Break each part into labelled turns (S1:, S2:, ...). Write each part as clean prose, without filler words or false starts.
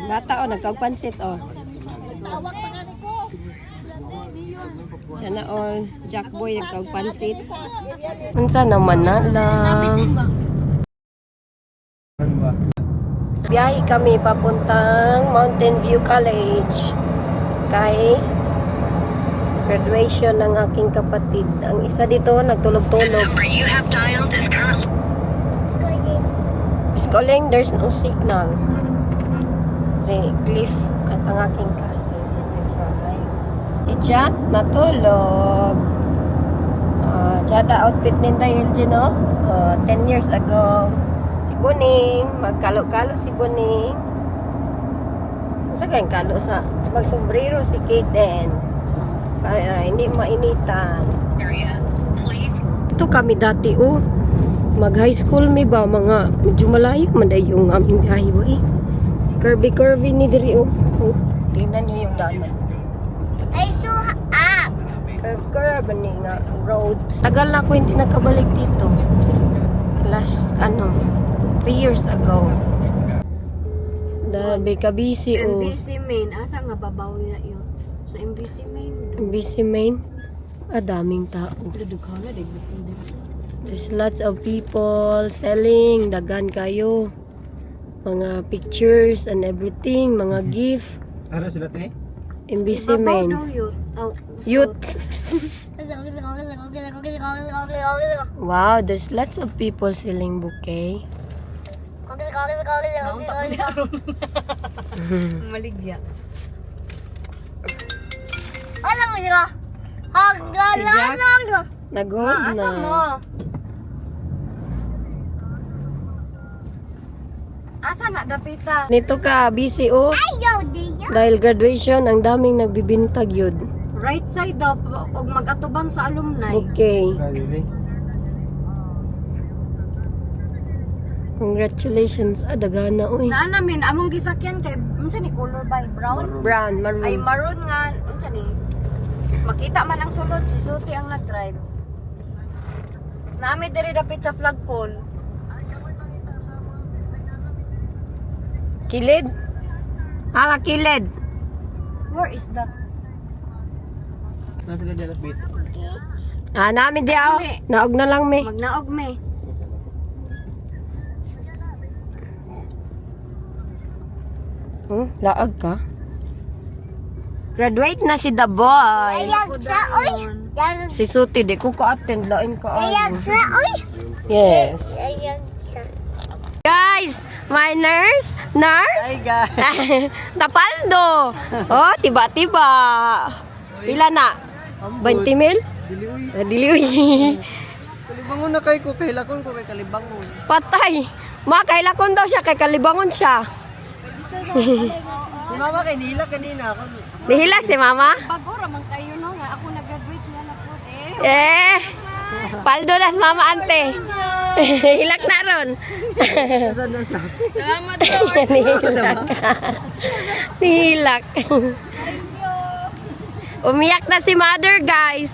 S1: Bata nagkagpansit
S2: Tawag pa nga ko.
S1: Sana all Jackboy nagkagpansit. Unsa naman na lang. Biyahe kami papuntang Mountain View College kay graduation ng aking kapatid. Ang isa dito nagtulog-tulog. Calling, there's no signal. Si Cliff at ang aking cousin. Si Jack natulog. Jada outfit ninda yun dyan, no? 10 years ago. Si Buning, magkalo-kalo si Buning. Sa kayong kalo sa magsombrero si Kaden. Para hindi mainitan. Ito kami dati, mag high school mi ba mga medyo malayo man day yung aming highway. Curvy ni diri tingnan niyo yung daanan.
S2: Ay, so up.
S1: Curve ni nga road. Tagal na ako hindi nakabalik dito. Last 3 years ago. Dabi ka busy
S3: MBC Main, asa nga babaw na yun? Sa MBC Main.
S1: MBC Main. Daming tao.
S3: Dudugana, dagdating.
S1: There's lots of people selling. Dagan kayo. Mga pictures and everything. Mga gift.
S4: Ano sila te?
S1: MBC Main. Youth. Wow, there's lots of people selling bouquet.
S3: Maligya.
S2: Alam mo nila? Hagdalan.
S1: Nagod
S3: Asa mo?
S1: na.
S3: Asa na dapita?
S1: Nito ka, busy
S2: Ayaw diya.
S1: Dahil graduation, ang daming nagbibintag yun.
S3: Right side daw, og mag-atubang sa alumni.
S1: Okay.
S4: Really?
S1: Congratulations. Dagana,
S3: Naa namin, among gisakyan kay, unsa ni color by brown?
S1: Brown, maroon.
S3: Ay maroon nga, unsa ni? Makita man ang sulod, si Suti ang nag-drive. Naami diri dapit sa flagpole.
S1: Kilid? Kilid.
S3: Where is that?
S4: Nasa sila dyan at bit?
S1: Namin di ako.
S3: Dali.
S1: Naog na lang, me.
S3: Magnaog me.
S1: Laag ka? Graduate na si The Boy.
S2: Ayag sa oy.
S1: Si Suti, di ko ka-attend. Lain ka.
S2: Ayag sa oy.
S1: Yes.
S2: Ayag sa.
S1: Guys, my nurse.
S4: Hi guys!
S1: Napaldo. Tiba-tiba. Pila na? 20 mil? Diliwi.
S4: Kalibangon na kay ko, kahilakon ko kay kalibangon.
S1: Patay. Kailakon daw siya, kay kalibangon siya.
S4: Si mama kay nila kanina ako.
S1: Nihilak si mama?
S3: Bago raman kayo no nga ako nag-graduate nga na po
S1: Paldo na si mama ante. Hilak na ron.
S4: Nasaan na siya?
S3: Salamat Lord.
S1: Nihilak. Nihilak. Umiyak na si mother, guys.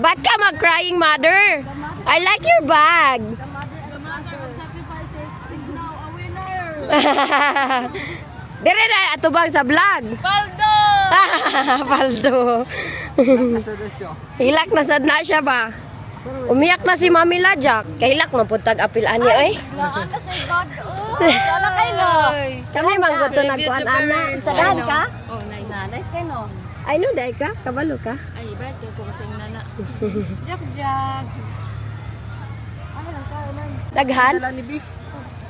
S1: Ba't ka mag-crying, mother? I like your bag.
S3: The mother of sacrifices is now a winner.
S1: Dire na atubang sa vlog.
S3: Paldo!
S1: Paldo.
S4: Nasaan na siya?
S1: Hilak na sad na siya ba? Umiyak na si Mami Lajak. Kahilak man pud tag-apil ani ay.
S3: Naan na sa God. Wala kayo.
S1: Kami man gud to nagkuan ana. Sadahan ka?
S3: Oh, nice. Nice kayo no.
S1: Ay no dai ka, kabalo ka.
S3: Ay, bright ko kasi nana. Jag. Ano lang ka lang.
S1: Daghan.
S4: Dala ni Beef.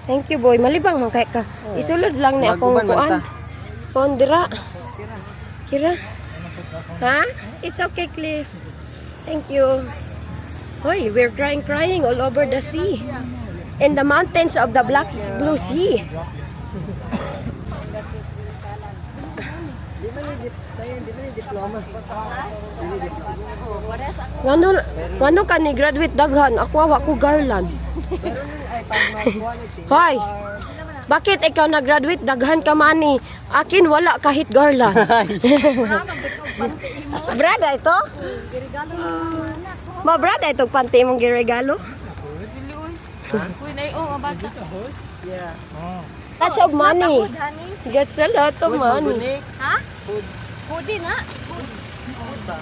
S1: Thank you boy. Malibang man kay ka. Isulod lang ni akong
S4: Maguban man
S1: kuan.
S4: ta.
S1: Phone dira. Kira. Ha? It's okay, Cliff. Thank you. Hoy, we're crying all over the sea. In the mountains of the blue sea.
S4: Di man ni diploma.
S1: Ngano ka ni graduate daghan? Ako wa ko garland. Hoy. Bakit ikaw nag-graduate daghan ka mani? Akin wala kahit garland. Brada ito? Brada ito panty mong giregalo?
S3: Uy, nay mabasa.
S4: Yeah.
S1: Lots of money. Gets a lot of money.
S4: Bunik.
S3: Ha?
S4: Food.
S3: Hoodie na.
S4: Food ba?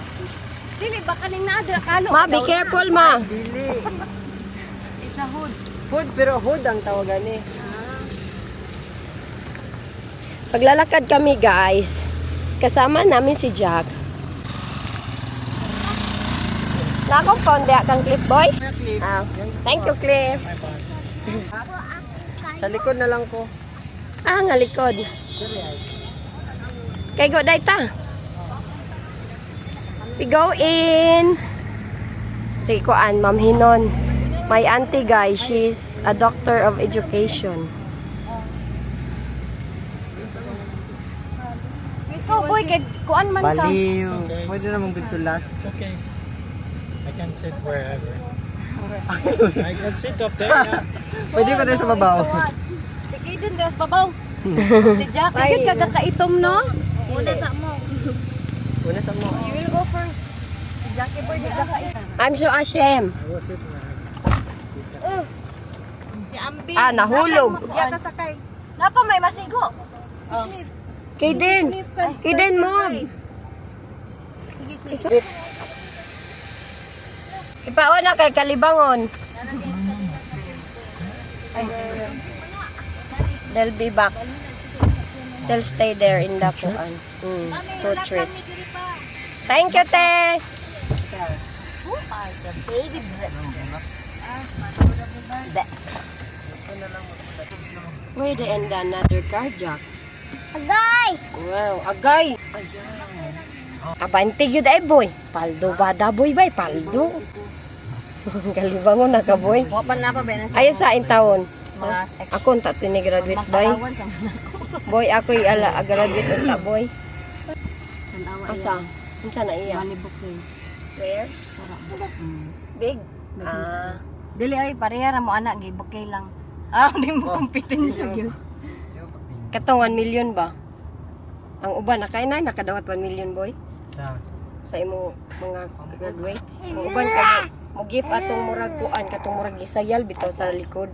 S3: Dili ba kaning naadra kalo?
S1: Ma, be careful, ma.
S4: Dili.
S3: Isa hood.
S4: Food pero hood ang tawagan eh.
S1: Paglalakad kami, guys. Kasama namin si Jack. Nakong konde kang Cliff Boy? Ah, thank you, Cliff.
S4: Sa likod na lang ko.
S1: Ah, nga likod. Kay go dayta. We go in. Si Kuan, Ma'am Hinon. My auntie, guys, she's a doctor of education.
S3: Ikaw boy kay kuan man ka.
S4: Baliw. Pwede namang dito last.
S5: It's okay. I can sit wherever. I can sit up there. Yeah.
S4: Pwede ko din sa babaw.
S3: Si Kaden dras babaw. Si Jack. Ay, kaga kaitom no?
S2: Una sa mo.
S4: Una sa mo.
S3: You will go first. Si Jackie boy kaga kaitom.
S1: I'm so ashamed.
S5: I will sit wherever.
S3: Si Ambi.
S1: Ah, nahulog.
S3: Yata sakay. Napa may masigo. Si Cliff.
S1: Kaden. Kaden, mom.
S3: Sige, sige.
S1: Ipaon na kay Kalibangon. They'll be back. They'll stay there in the Kuan. Two trips. Thank you, te. Where the end another car, Jack?
S2: Agay!
S1: Wow, agay. Abanti yun ay boy. Paldo ba da boy bay? Paldo. Kalibangon na ka boy.
S3: Wapan na pa ba na
S1: Ayo sa intawon.
S3: mga
S1: Ako ta ni graduate bay. Boy ako ala graduate unta boy. Asa? Unsa na iya?
S3: Manibok ni.
S1: Where? Big. Ah,
S3: Dili ay pareha ra mo anak gibukay lang. Ah, di mo kumpitin siya gyud.
S1: katong 1 million ba? Ang uban nakainay nakadawat 1 million boy
S4: Sa.
S1: sa imo mga graduate. Ang uban ka mo gift atong murag kuan katong murag gisayal bitaw sa likod.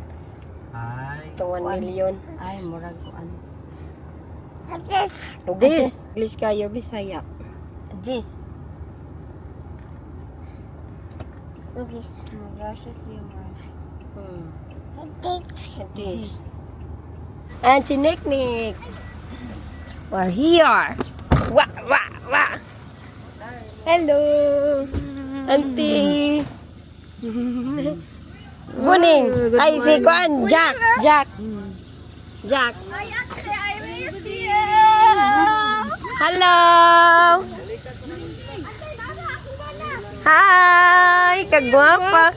S4: Ay.
S1: Itong 1 million.
S3: Ay, murag kuan.
S1: This, English kayo, Bisaya.
S3: This.
S2: Lugis.
S3: Gracias yung
S1: This. And si Nick Nick. We're here. Wah, wah, wah. Hello. Auntie. Morning. Ay, si Kwan. Jack. Jack. Jack. Hello. Hi. Kagwapa.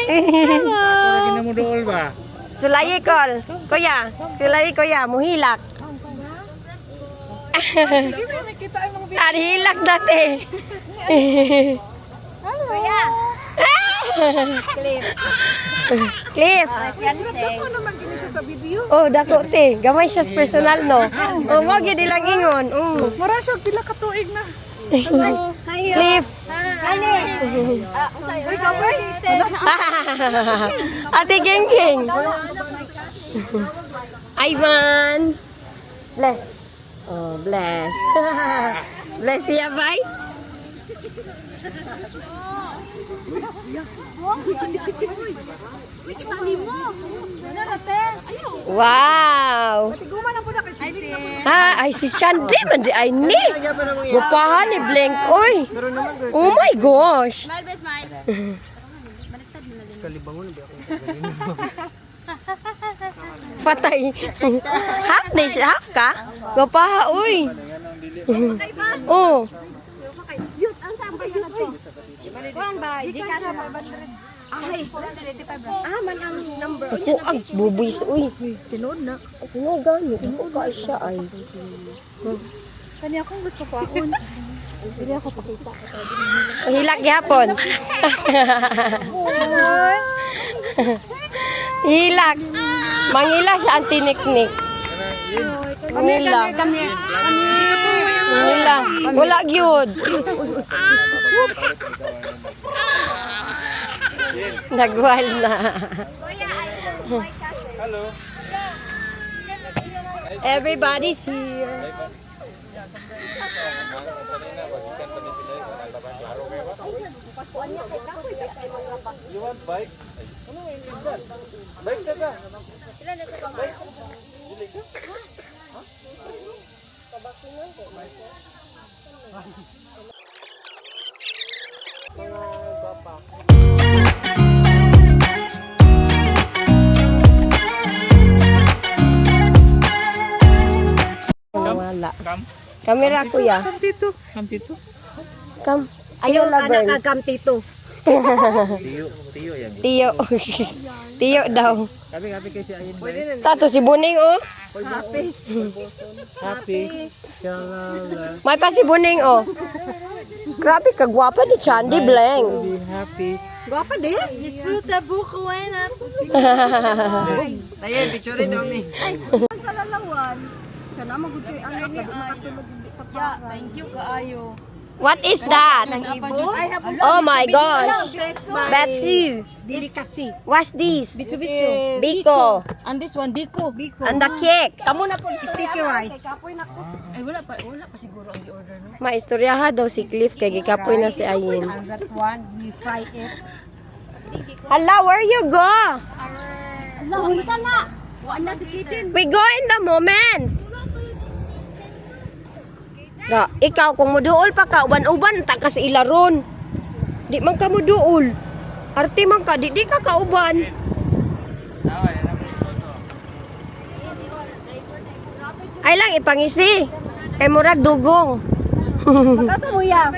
S5: Lagi na mo dool ba?
S1: Sulayi kol. Kuya. Sulayi kuya. Muhilak. Ari hilak dati.
S3: Kuya. Cliff.
S1: Cliff.
S3: Fiancé.
S1: Oh, dako te. Gamay siya sa personal no. Oh, mo gyud ilang ingon.
S3: Mura siya pila ka tuig na.
S1: Cliff.
S3: Ani. Uy, kapay.
S1: Ate Geng Geng. Ivan. Bless. Oh, bless. Bless siya, bay. Wow. Ah, ay si Shandy man di ay ni.
S4: Kaya pa namang
S1: Gupahan ni Blank. Oy.
S4: Pero naman good.
S1: Oh my gosh.
S4: Kalibangon ba ako?
S1: Patay. Half na siya, half ka? Gupaha, uy. Oh.
S3: Kuan ba? Jika na 500. Ay, man ang number.
S1: Ako ang bubis, uy. Tinood na. Tinood gani. Ako ka siya ay.
S3: Kani akong gusto ko akon. Sige ako pakita.
S1: Hilak gyapon. Hilak. Mangila siya ang tiniknik. Mangila. Mangila. Wala gyud. Nagwal na.
S5: Hello.
S1: Everybody's here.
S5: You want bike? Bike ka ba?
S1: Wala.
S5: Come.
S1: Kamera kuya.
S5: Come dito. Come dito.
S1: Come. Ayaw lavern.
S5: Tiyo yan.
S1: Tiyo. Tiyo daw.
S5: Kapi kay si Ayin.
S1: Tato si Buning oh.
S5: Happy. Shalala.
S1: May pa si Buning oh. Grabe kagwapa ni Chandy Blank.
S5: Be happy.
S3: Guwapa din. Disfruta buko na.
S4: Tayo, picture rin daw ni.
S3: Sa lalawan. Sana magudyoy ang makatulog. Ya, thank you kaayo.
S1: What is that? Oh my gosh. Betsu.
S2: Delicacy.
S1: What's this?
S3: Bitsu-bitsu.
S1: Biko.
S3: And this one, biko.
S1: And the cake.
S3: Kamu na po.
S2: Sticky rice.
S3: Ay, wala pa siguro ang i-order, no?
S1: Maistoryaha daw si Cliff kay gikapoy na si Ayin.
S2: And that one, we fry it.
S1: Hala, where you go?
S2: Hello, isa na.
S3: Wala si Kitten.
S1: We go in the moment. Ga, ikaw kung muduol pa ka, uban-uban ta ka sa ilaron. Di man ka muduol. Arte man ka, di ka kauban. Ay lang ipangisi. Kay murag dugong.
S3: Kasa mo ya.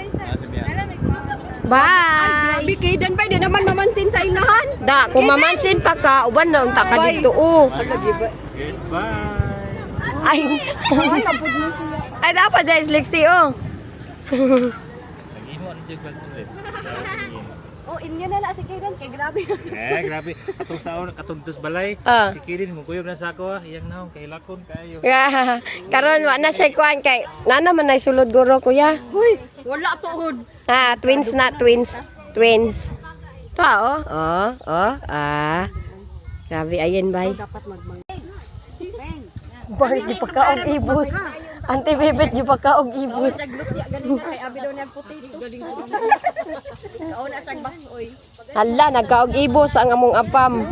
S1: Bye.
S3: Grabe kay Dan pa, di naman mamansin sa ilahan.
S1: Da, kung mamansin pa ka, uban na unta ka dito. Oh.
S5: Goodbye.
S1: Ay. Ay dapat dahil Lexi oh.
S5: Nag-imo ano dyan ulit.
S3: Oh, inyo na si Kitten. Kay grabe.
S5: Grabe. Atong saon, katong tus balay.
S1: Ah.
S5: Si Kirin, mukuyog na sa ako. Iyang naong, kay lakon kayo.
S1: Karon wa na siya kuan kay nana man nay sulod guro kuya.
S3: Uy, wala tuhod.
S1: Ah, twins na twins. Twins. Ta oh. Oh. Ah. Grabe ayen bay.
S3: Dapat magmang.
S1: Bars di pa kaog ibus. Ante bebet di pa kaog ibus.
S3: Saglut ya galing na kay abi daw niya potato. Galing ko. Kao na siyang basoy.
S1: Hala nagkaog ibus ang among apam.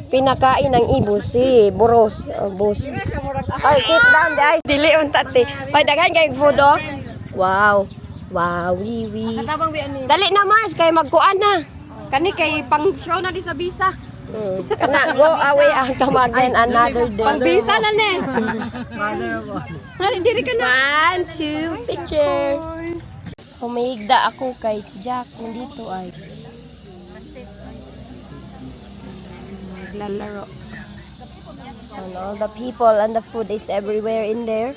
S1: Pinakain ang ibus si Boros. Bus. Ay, sit down guys. Dili unta te. Pay daghan kay food oh. Wow. Wow, wee.
S3: Katabang bi ani.
S1: Dali na Mars kay magkuan na.
S3: Kani kay pang show na di sa bisa.
S1: Kana go away ang tamagan another day.
S3: Pang bisa na ne.
S4: Mother of all.
S3: Hari diri ka na.
S1: 1, 2, picture. Humigda ako kay si Jack nandito ay. Naglalaro. And all the people and the food is everywhere in there.